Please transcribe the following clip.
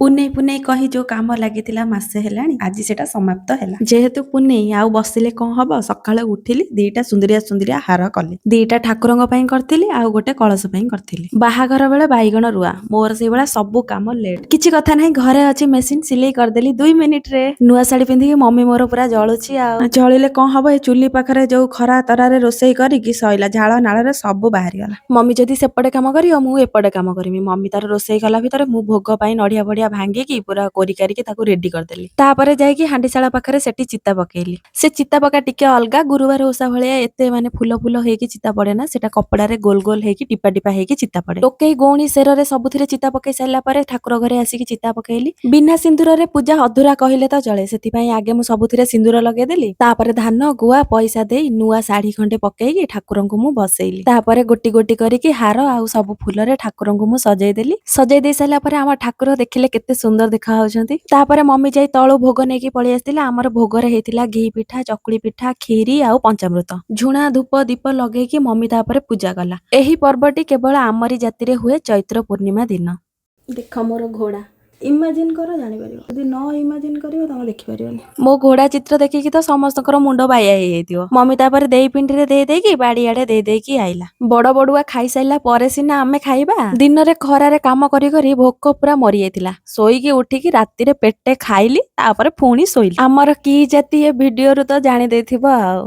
ପୁନେଇ ପୁନେଇ କହି ଯୋଉ କାମ ଲାଗିଥିଲା ମାସେ ହେଲାଣି ଆଜି ସେଟା ସମାପ୍ତ ହେଲା। ଯେହେତୁ ପୁନେଇ ଆଉ ବସିଲେ କଣ ହବ, ସକାଳେ ଉଠିଲି ଦିଟା ସୁନ୍ଦରିଆ ସୁନ୍ଦରିଆ ହାର କଲି। ଦିଟା ଠାକୁରଙ୍କ ପାଇଁ କରିଥିଲି ଆଉ ଗୋଟେ କଳସ ପାଇଁ କରିଥିଲି। ବାହାଘର ବେଳେ ବାଇଗଣ ରୁଆ, ମୋର ସେଇଭଳିଆ ସବୁ କାମ ଲେଟ୍। କିଛି କଥା ନାହିଁ, ଘରେ ଅଛି ମେସିନ, ସିଲେଇ କରିଦେଲି 2 ମିନିଟରେ। ନୂଆ ଶାଢୀ ପିନ୍ଧିକି ମମି ମୋର ପୁରା ଜଳୁଛି। ଆଉ ଜଳିଲେ କଣ ହବ, ଏ ଚୁଲି ପାଖରେ ଯୋଉ ଖରା ତରାରେ ରୋଷେଇ କରିକି ସଇଲା, ଝାଳ ନାଳରେ ସବୁ ବାହାରିଗଲା। ମମି ଯଦି ସେପଟେ କାମ କରିବ ମୁଁ ଏପଟେ କାମ କରିବି। ମମି ତାର ରୋଷେଇ କଲା ଭିତରେ ମୁଁ ଭୋଗ ପାଇଁ ନଡିଆ ଫଡିଆ ଭାଙ୍ଗିକି ପୁରା କୋରି କାରିକି ତାକୁ ରେଡି କରିଦେଲି। ତାପରେ ଯାଇକି ହାଣ୍ଡିଶାଳ ପାଖରେ ସେଠି ଚିତା ପକେଇଲି। ସେ ଚିତା ପକା ଟିକେ ଅଲଗା, ଗୁରୁବାର ଓଷା ଭଳିଆ ଏତେ ମାନେ ଫୁଲ ଫୁଲ ହେଇକି ଚିତା ପଡେ ନା, ସେଟା କପଡାରେ ଗୋଲ ଗୋଲ ହେଇକି ଟିପା ଟିପା ହେଇକି ଚିତା ପଡେ। ଟୋକେଇ ଗଉଣି ସେରରେ ସବୁଥିରେ ଚିତା ପକେଇ ସାରିଲା ପରେ ଠାକୁର ଘରେ ଆସିକି ଚିତା ପକେଇଲି। ବିନା ସିନ୍ଦୁରରେ ପୂଜା ଅଧୁରା କହିଲେ ତ ଚଳେ, ସେଥିପାଇଁ ଆଗେ ମୁଁ ସବୁଥିରେ ସିନ୍ଦୁର ଲଗେଇଦେଲି। ତାପରେ ଧାନ ଗୁଆ ପଇସା ଦେଇ ନୂଆ ଶାଢୀ ଖଣ୍ଡେ ପକେଇକି ଠାକୁରଙ୍କୁ ମୁଁ ବସେଇଲି। ତାପରେ ଗୋଟି ଗୋଟି କରିକି ହାର ଆଉ ସବୁ ଫୁଲରେ ଠାକୁରଙ୍କୁ ମୁଁ ସଜେଇ ଦେଲି। ସଜେଇ ଦେଇ ସାରିଲା ପରେ ଆମ ଠାକୁର ଦେଖିଲେ କେତେ ସୁନ୍ଦର ଦେଖା ଯାଉଛନ୍ତି। ତାପରେ ମମି ଯାଇ ତଳୁ ଭୋଗ ନେଇକି ପଳେଇ ଆସିଥିଲା। ଆମର ଭୋଗରେ ହେଇଥିଲା ଘି ପିଠା, ଚକୁଳି ପିଠା, କ୍ଷୀରି ଆଉ ପଞ୍ଚାମୃତ। ଝୁଣା ଧୂପ ଦୀପ ଲଗେଇକି ମମି ତାପରେ ପୂଜା କଲା। ଏହି ପର୍ବଟି କେବଳ ଆମରି ଜାତିରେ ହୁଏ ଚୈତ୍ର ପୂର୍ଣ୍ଣିମା ଦିନ। ଦେଖ ମୋର ଘୋଡା, ଇମାଜିନ କର ଜାଣିପାରିବ, ଯଦି ନ ଇମାଜିନ କରିବ ତମେ ଦେଖିପାରିବନି। ମୋ ଘୋଡା ଚିତ୍ର ଦେଖିକି ତ ସମସ୍ତଙ୍କର ମୁଣ୍ଡ ବାୟା ହେଇଯାଇଥିବ। ମମି ତାପରେ ଦେଇ ପିଣ୍ଡିରେ ଦେଇ ଦେଇକି ବାଡିଆଡେ ଦେଇ ଦେଇକି ଆଇଲା। ବଡ ବଡୁଆ ଖାଇସାରିଲା ପରେ ସିନା ଆମେ ଖାଇବା। ଦିନରେ ଖରାରେ କାମ କରି କରି ଭୋକ ପୁରା ମରିଯାଇଥିଲା। ଶୋଇକି ଉଠିକି ରାତିରେ ପେଟେ ଖାଇଲି, ତାପରେ ପୁଣି ଶୋଇଲି। ଆମର କି ଜାତି ଏ ଭିଡିଓରୁ ତ ଜାଣି ଦେଇଥିବ ଆଉ।